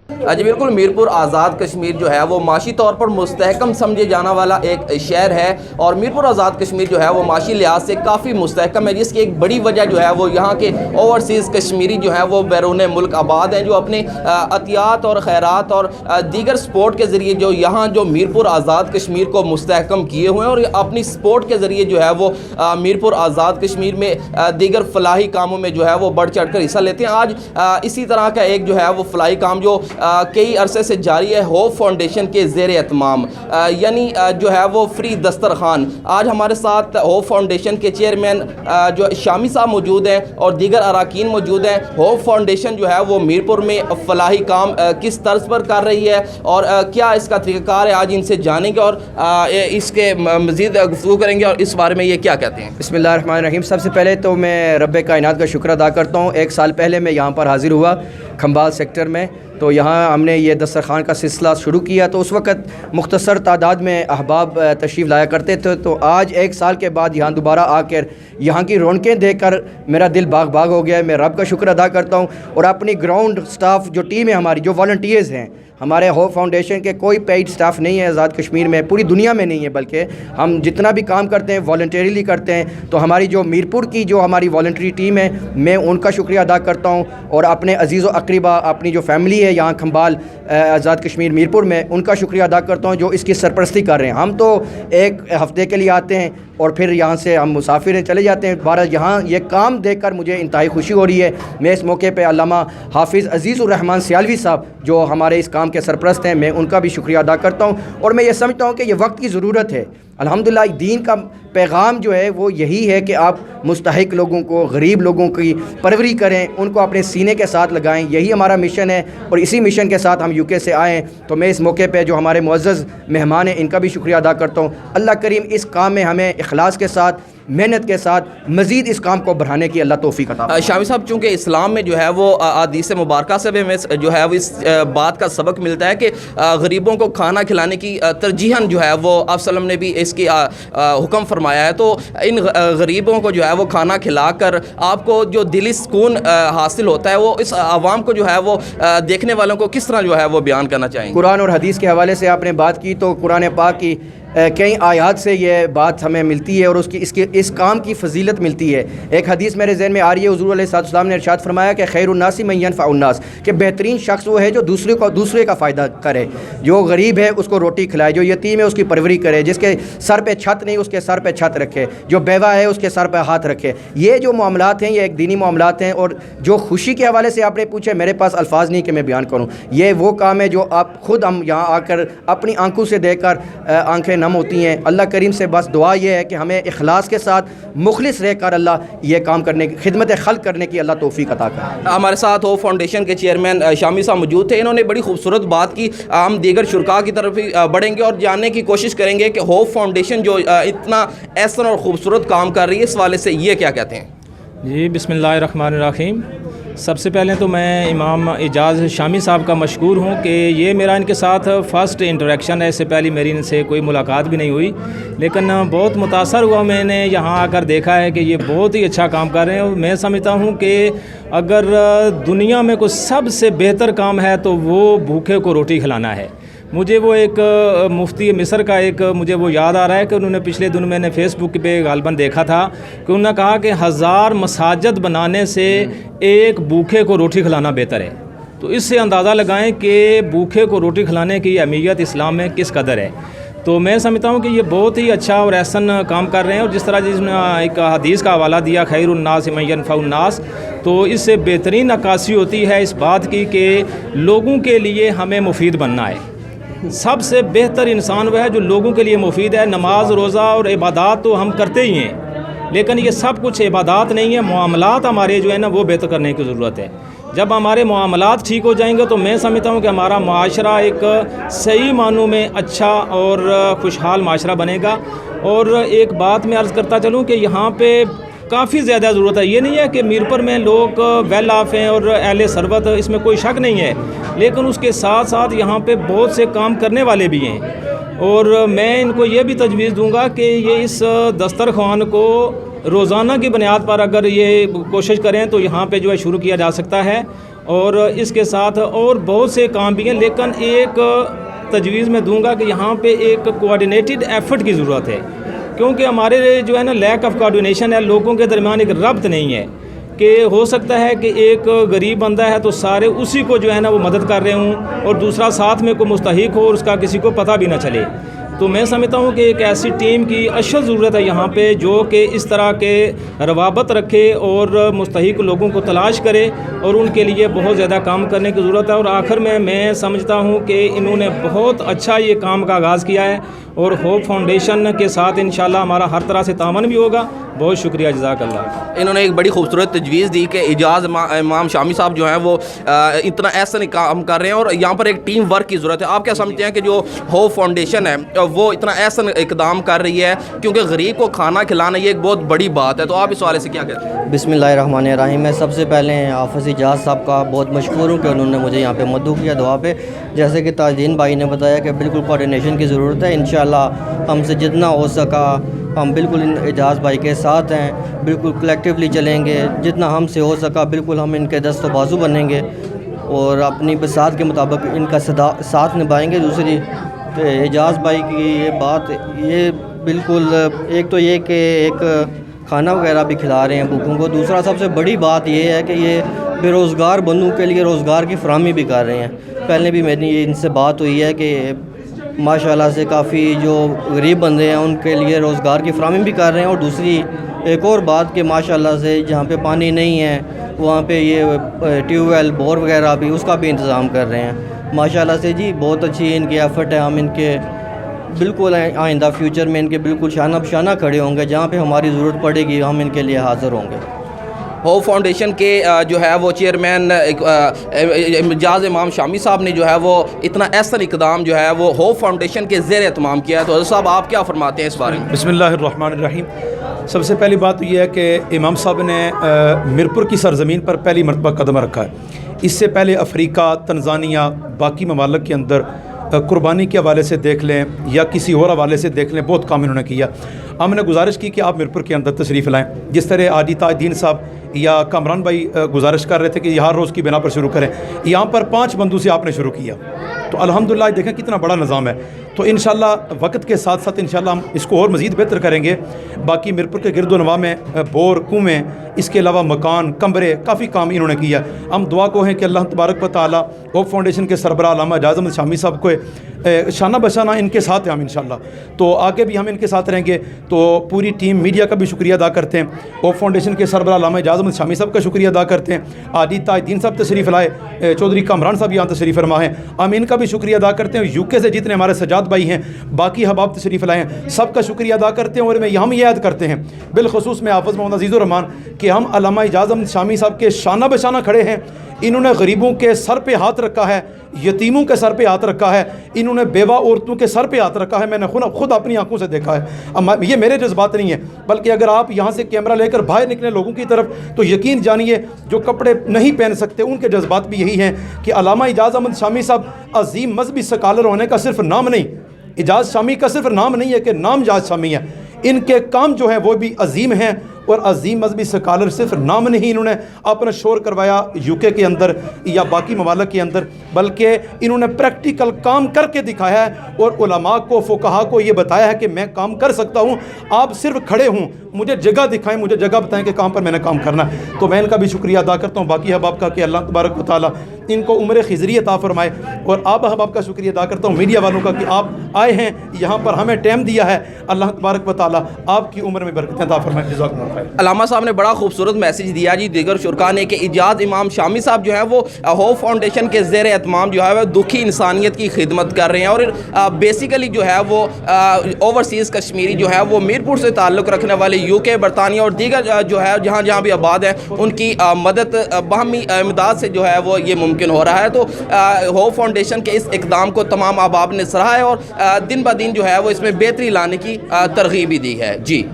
جی بالکل، میرپور آزاد کشمیر جو ہے وہ معاشی طور پر مستحکم سمجھے جانا والا ایک شہر ہے، اور میرپور آزاد کشمیر جو ہے وہ معاشی لحاظ سے کافی مستحکم ہے، جس کی ایک بڑی وجہ جو ہے وہ یہاں کے اوورسیز کشمیری جو ہیں وہ بیرون ملک آباد ہیں، جو اپنے عطیات اور خیرات اور دیگر سپورٹ کے ذریعے جو یہاں جو میرپور آزاد کشمیر کو مستحکم کیے ہوئے ہیں، اور اپنی سپورٹ کے ذریعے جو ہے وہ میرپور آزاد کشمیر میں دیگر فلاحی کاموں میں جو ہے وہ بڑھ چڑھ کر حصہ لیتے ہیں۔ آج اسی طرح کا ایک جو ہے وہ فلاحی کام جو کئی عرصے سے جاری ہے، ہوپ فاؤنڈیشن کے زیر اہتمام، یعنی جو ہے وہ فری دسترخوان۔ آج ہمارے ساتھ ہوپ فاؤنڈیشن کے چیئرمین جو شامی صاحب موجود ہیں اور دیگر اراکین موجود ہیں۔ ہوپ فاؤنڈیشن جو ہے وہ میرپور میں فلاحی کام کس طرز پر کر رہی ہے اور کیا اس کا طریقہ کار ہے، آج ان سے جانیں گے اور اس کے مزید گفتگو کریں گے، اور اس بارے میں یہ کیا کہتے ہیں۔ بسم اللہ الرحمن الرحیم۔ سب سے پہلے تو میں رب کائنات کا شکر ادا کرتا ہوں۔ 1 سال پہلے میں یہاں پر حاضر ہوا کھمبال سیکٹر میں، تو یہاں ہم نے یہ دسترخوان کا سلسلہ شروع کیا، تو اس وقت مختصر تعداد میں احباب تشریف لایا کرتے تھے، تو آج 1 سال کے بعد یہاں دوبارہ آ کر یہاں کی رونقیں دیکھ کر میرا دل باغ باغ ہو گیا ہے۔ میں رب کا شکر ادا کرتا ہوں، اور اپنی گراؤنڈ سٹاف جو ٹیم ہے ہماری، جو والنٹیئرز ہیں ہمارے ہوپ فاؤنڈیشن کے، کوئی پیڈ سٹاف نہیں ہے آزاد کشمیر میں، پوری دنیا میں نہیں ہے، بلکہ ہم جتنا بھی کام کرتے ہیں والنٹریلی کرتے ہیں۔ تو ہماری جو میرپور کی جو ہماری والنٹری ٹیم ہے، میں ان کا شکریہ ادا کرتا ہوں، اور اپنے عزیز و اقربا، اپنی جو فیملی ہے یہاں کھمبال آزاد کشمیر میرپور میں، ان کا شکریہ ادا کرتا ہوں جو اس کی سرپرستی کر رہے ہیں۔ ہم تو 1 ہفتے کے لیے آتے ہیں اور پھر یہاں سے ہم مسافر ہیں، چلے جاتے ہیں۔ بارہ یہاں یہ کام دیکھ کر مجھے انتہائی خوشی ہو رہی ہے۔ میں اس موقع پہ علامہ حافظ عزیز الرحمن سیالوی صاحب جو ہمارے اس کام کے سرپرست ہیں، میں ان کا بھی شکریہ ادا کرتا ہوں، اور میں یہ سمجھتا ہوں کہ یہ وقت کی ضرورت ہے۔ الحمدللہ دین کا پیغام جو ہے وہ یہی ہے کہ آپ مستحق لوگوں کو، غریب لوگوں کی پروری کریں، ان کو اپنے سینے کے ساتھ لگائیں، یہی ہمارا مشن ہے، اور اسی مشن کے ساتھ ہم UK سے آئے ہیں۔ تو میں اس موقع پہ جو ہمارے معزز مہمان ہیں ان کا بھی شکریہ ادا کرتا ہوں۔ اللہ کریم اس کام میں ہمیں اخلاص کے ساتھ، محنت کے ساتھ مزید اس کام کو بڑھانے کی اللہ توفیق عطا فرمائے۔ شامی صاحب، چونکہ اسلام میں جو ہے وہ حدیث مبارکہ سے بھی ہمیں جو ہے وہ اس بات کا سبق ملتا ہے کہ غریبوں کو کھانا کھلانے کی ترجیحاً جو ہے وہ آپ وسلم نے بھی اس کی حکم فرمایا ہے، تو ان غریبوں کو جو ہے وہ کھانا کھلا کر آپ کو جو دلی سکون حاصل ہوتا ہے، وہ اس عوام کو جو ہے وہ دیکھنے والوں کو کس طرح جو ہے وہ بیان کرنا چاہیں گے؟ قرآن اور حدیث کے حوالے سے آپ نے بات کی، تو قرآن پاک کی کئی آیات سے یہ بات ہمیں ملتی ہے، اور اس کام کی فضیلت ملتی ہے۔ ایک حدیث میرے ذہن میں آ رہی ہے، حضور علیہ السلام نے ارشاد فرمایا کہ خیر الناس من ینفع الناس، کہ بہترین شخص وہ ہے جو دوسرے کا فائدہ کرے، جو غریب ہے اس کو روٹی کھلائے، جو یتیم ہے اس کی پروری کرے، جس کے سر پہ چھت نہیں اس کے سر پہ چھت رکھے، جو بیوہ ہے اس کے سر پہ ہاتھ رکھے۔ یہ جو معاملات ہیں یہ ایک دینی معاملات ہیں، اور جو خوشی کے حوالے سے آپ نے پوچھے، میرے پاس الفاظ نہیں کہ میں بیان کروں۔ یہ وہ کام ہے جو آپ خود ہم یہاں آ کر اپنی آنکھوں سے دیکھ کر آنکھیں نم ہوتی ہیں۔ اللہ کریم سے بس دعا یہ ہے کہ ہمیں اخلاص کے ساتھ مخلص رہ کر اللہ یہ کام کرنے کی، خدمت خلق کرنے کی اللہ توفیق عطا کرے۔ ہمارے ساتھ ہوپ فاؤنڈیشن کے چیئرمین شامی صاحب موجود تھے، انہوں نے بڑی خوبصورت بات کی۔ ہم دیگر شرکاء کی طرف بڑھیں گے اور جاننے کی کوشش کریں گے کہ ہوپ فاؤنڈیشن جو اتنا احسن اور خوبصورت کام کر رہی ہے، اس والے سے یہ کیا کہتے ہیں؟ جی بسم اللہ الرحمن الرحیم۔ سب سے پہلے تو میں امام اعجاز شامی صاحب کا مشکور ہوں کہ یہ میرا ان کے ساتھ فرسٹ انٹریکشن ہے، اس سے پہلے میری ان سے کوئی ملاقات بھی نہیں ہوئی، لیکن بہت متاثر ہوا میں نے یہاں آ کر دیکھا ہے کہ یہ بہت ہی اچھا کام کر رہے ہیں، اور میں سمجھتا ہوں کہ اگر دنیا میں کوئی سب سے بہتر کام ہے تو وہ بھوکے کو روٹی کھلانا ہے۔ مجھے وہ ایک مفتی مصر کا ایک مجھے وہ یاد آ رہا ہے کہ انہوں نے پچھلے دن میں نے فیس بک پہ غالباً دیکھا تھا کہ انہوں نے کہا کہ 1000 مساجد بنانے سے ایک بھوکے کو روٹی کھلانا بہتر ہے۔ تو اس سے اندازہ لگائیں کہ بھوکے کو روٹی کھلانے کی اہمیت اسلام میں کس قدر ہے۔ تو میں سمجھتا ہوں کہ یہ بہت ہی اچھا اور احسن کام کر رہے ہیں، اور جس طرح جس نے ایک حدیث کا حوالہ دیا خیر الناس من ینفع الناس، تو اس سے بہترین عکاسی ہوتی ہے اس بات کی کہ لوگوں کے لیے ہمیں مفید بننا ہے۔ سب سے بہتر انسان وہ ہے جو لوگوں کے لیے مفید ہے۔ نماز، روزہ اور عبادات تو ہم کرتے ہی ہیں، لیکن یہ سب کچھ عبادات نہیں ہے، معاملات ہمارے جو ہے نا وہ بہتر کرنے کی ضرورت ہے۔ جب ہمارے معاملات ٹھیک ہو جائیں گے تو میں سمجھتا ہوں کہ ہمارا معاشرہ ایک صحیح معنوں میں اچھا اور خوشحال معاشرہ بنے گا۔ اور ایک بات میں عرض کرتا چلوں کہ یہاں پہ کافی زیادہ ضرورت ہے۔ یہ نہیں ہے کہ میرپور میں لوگ ویل آف ہیں اور اہل ثروت، اس میں کوئی شک نہیں ہے، لیکن اس کے ساتھ ساتھ یہاں پہ بہت سے کام کرنے والے بھی ہیں، اور میں ان کو یہ بھی تجویز دوں گا کہ یہ اس دسترخوان کو روزانہ کی بنیاد پر اگر یہ کوشش کریں تو یہاں پہ جو ہے شروع کیا جا سکتا ہے۔ اور اس کے ساتھ اور بہت سے کام بھی ہیں، لیکن ایک تجویز میں دوں گا کہ یہاں پہ ایک کوآرڈینیٹڈ ایفرٹ کی ضرورت ہے، کیونکہ ہمارے جو ہے نا لیک آف کوآرڈینیشن ہے، لوگوں کے درمیان ایک ربط نہیں ہے کہ ہو سکتا ہے کہ ایک غریب بندہ ہے تو سارے اسی کو جو ہے نا وہ مدد کر رہے ہوں اور دوسرا ساتھ میں کوئی مستحق ہو اور اس کا کسی کو پتہ بھی نہ چلے۔ تو میں سمجھتا ہوں کہ ایک ایسی ٹیم کی اشد ضرورت ہے یہاں پہ جو کہ اس طرح کے روابط رکھے اور مستحق لوگوں کو تلاش کرے، اور ان کے لیے بہت زیادہ کام کرنے کی ضرورت ہے۔ اور آخر میں سمجھتا ہوں کہ انہوں نے بہت اچھا یہ کام کا آغاز کیا ہے، اور ہوپ فاؤنڈیشن کے ساتھ انشاءاللہ ہمارا ہر طرح سے تعاون بھی ہوگا۔ بہت شکریہ، جزاک اللہ۔ انہوں نے ایک بڑی خوبصورت تجویز دی کہ اعجاز امام شامی صاحب جو ہیں وہ اتنا ایسا کام کر رہے ہیں اور یہاں پر ایک ٹیم ورک کی ضرورت ہے۔ آپ کیا سمجھتے ہیں کہ جو ہوپ فاؤنڈیشن ہے وہ اتنا ایسا اقدام کر رہی ہے، کیونکہ غریب کو کھانا کھلانا یہ ایک بہت بڑی بات ہے، تو آپ اس حوالے سے کیا کہتے ہیں؟ بسم اللہ الرحمن الرحیم۔ میں سب سے پہلے حافظ اعجاز صاحب کا بہت مشکور ہوں کہ انہوں نے مجھے یہاں پہ مدعو کیا دعا پہ۔ جیسے کہ تاج الدین بھائی نے بتایا کہ بالکل کوآرڈینیشن کی ضرورت ہے، انشاءاللہ ہم سے جتنا ہو سکا ہم بالکل ان اعجاز بھائی کے ساتھ ہیں، بالکل کلیکٹیولی چلیں گے، جتنا ہم سے ہو سکا بالکل ہم ان کے دست و بازو بنیں گے اور اپنی بساط کے مطابق ان کا ساتھ نبھائیں گے۔ دوسری اعجاز بھائی کی یہ بات، یہ بالکل ایک تو یہ کہ ایک کھانا وغیرہ بھی کھلا رہے ہیں بھوکوں کو، دوسرا سب سے بڑی بات یہ ہے کہ یہ بے روزگار بندوں کے لیے روزگار کی فراہمی بھی کر رہے ہیں۔ پہلے بھی میری ان سے بات ہوئی ہے کہ ماشاءاللہ سے کافی جو غریب بندے ہیں ان کے لیے روزگار کی فراہمی بھی کر رہے ہیں، اور دوسری ایک اور بات کہ ماشاءاللہ سے جہاں پہ پانی نہیں ہے وہاں پہ یہ ٹیوب ویل بور وغیرہ بھی اس کا بھی انتظام کر رہے ہیں ماشاءاللہ سے۔ جی بہت اچھی ان کی ایفرٹ ہے، ہم ان کے بالکل آئندہ فیوچر میں ان کے بالکل شانہ بشانہ کھڑے ہوں گے، جہاں پہ ہماری ضرورت پڑے گی ہم ان کے لیے حاضر ہوں گے۔ ہوپ فاؤنڈیشن کے جو ہے وہ چیئرمین اعجاز امام شامی صاحب نے جو ہے وہ اتنا احسن اقدام جو ہے وہ ہوپ فاؤنڈیشن کے زیر اہتمام کیا ہے، تو حضرت صاحب آپ کیا فرماتے ہیں اس بارے میں؟ بسم اللہ الرحمن الرحیم۔ سب سے پہلی بات یہ ہے کہ امام صاحب نے میرپور کی سرزمین پر پہلی مرتبہ قدم رکھا ہے۔ اس سے پہلے افریقہ، تنزانیہ، باقی ممالک کے اندر قربانی کے حوالے سے دیکھ لیں یا کسی اور حوالے سے دیکھ لیں، بہت کام انہوں نے کیا۔ ہم نے گزارش کی کہ آپ میرپور کے اندر تشریف لائیں، جس طرح آج تاج الدین صاحب یا کامران بھائی گزارش کر رہے تھے کہ یہ ہر روز کی بنا پر شروع کریں، یہاں پر 5 بندوں سے آپ نے شروع کیا، تو الحمدللہ دیکھیں کتنا بڑا نظام ہے۔ تو انشاءاللہ وقت کے ساتھ ساتھ انشاءاللہ ہم اس کو اور مزید بہتر کریں گے۔ باقی میرپور کے گرد و نواح میں بور، کنویں، اس کے علاوہ مکان، کمرے، کافی کام انہوں نے کیا۔ ہم دعا کو ہیں کہ اللہ تبارک و تعالیٰ ہوپ فاؤنڈیشن کے سربراہ علامہ اعجاز احمد شامی صاحب کو شانہ بشانہ ان کے ساتھ ہیں ہم انشاءاللہ، تو آگے بھی ہم ان کے ساتھ رہیں گے۔ تو پوری ٹیم میڈیا کا بھی شکریہ ادا کرتے ہیں، ہوپ فاؤنڈیشن کے سربراہ علامہ اعجاز احمد شامی صاحب کا شکریہ ادا کرتے ہیں۔ آج تاج الدین صاحب تشریف لائے، چودھری کامران صاحب یہاں تشریف فرما ہیں، ہم ان کا بھی شکریہ ادا کرتے ہیں۔ یو کے سے جتنے ہمارے سجاد بھائی ہیں، باقی احباب تشریف لائے ہیں، سب کا شکریہ ادا کرتے ہیں۔ اور میں ہم یہ یاد کرتے ہیں بالخصوص میں حافظ محمد عزیز الرحمان کہ ہم علامہ اعجاز احمد شامی صاحب کے شانہ بشانہ کھڑے ہیں۔ انہوں نے غریبوں کے سر پہ ہاتھ رکھا ہے، یتیموں کے سر پہ ہاتھ رکھا ہے، انہوں نے بیوہ عورتوں کے سر پہ ہاتھ رکھا ہے، میں نے خود اپنی آنکھوں سے دیکھا ہے۔ یہ میرے جذبات نہیں ہیں، بلکہ اگر آپ یہاں سے کیمرہ لے کر باہر نکلیں لوگوں کی طرف تو یقین جانیے جو کپڑے نہیں پہن سکتے ان کے جذبات بھی یہی ہیں کہ علامہ اعجاز احمد شامی صاحب عظیم مذہبی سکالر ہونے کا صرف نام نہیں، اعجاز شامی کا صرف نام نہیں ہے کہ نام اعجاز شامی ہے، ان کے کام جو ہیں وہ بھی عظیم ہیں۔ اور عظیم مذہبی سکالر صرف نام نہیں انہوں نے اپنا شور کروایا یو کے اندر یا باقی ممالک کے اندر، بلکہ انہوں نے پریکٹیکل کام کر کے دکھایا ہے اور علماء کو، فقہاء کو یہ بتایا ہے کہ میں کام کر سکتا ہوں، آپ صرف کھڑے ہوں، مجھے جگہ دکھائیں، مجھے جگہ بتائیں کہ کہاں پر میں نے کام کرنا ہے۔ تو میں ان کا بھی شکریہ ادا کرتا ہوں، باقی احباب کا کہ اللہ تبارک و تعالیٰ ان کو عمر خضری عطا فرمائے، اور آپ احباب کا شکریہ ادا کرتا ہوں، میڈیا والوں کا کہ آپ آئے ہیں یہاں پر، ہمیں ٹائم دیا ہے، اللہ تبارک و تعالیٰ آپ کی عمر میں برکتیں عطا فرمائے۔ جزاکم اللہ خیر۔ علامہ صاحب نے بڑا خوبصورت میسیج دیا جی دیگر شرکا نے کہ اعجاز امام شامی صاحب جو ہے وہ ہوپ فاؤنڈیشن کے زیر اہتمام جو ہے وہ دکھی انسانیت کی خدمت کر رہے ہیں، اور بیسیکلی جو ہے وہ اوورسیز کشمیری جو ہے وہ میرپور سے تعلق رکھنے والے یو کے، برطانیہ اور دیگر جو ہے جہاں جہاں بھی آباد ہیں ان کی مدد، باہمی امداد سے جو ہے وہ یہ ممکن ہو رہا ہے۔ تو ہوپ فاؤنڈیشن کے اس اقدام کو تمام احباب نے سراہا ہے اور دن بہ دن جو ہے وہ اس میں بہتری لانے کی ترغیب بھی دی ہے۔ جی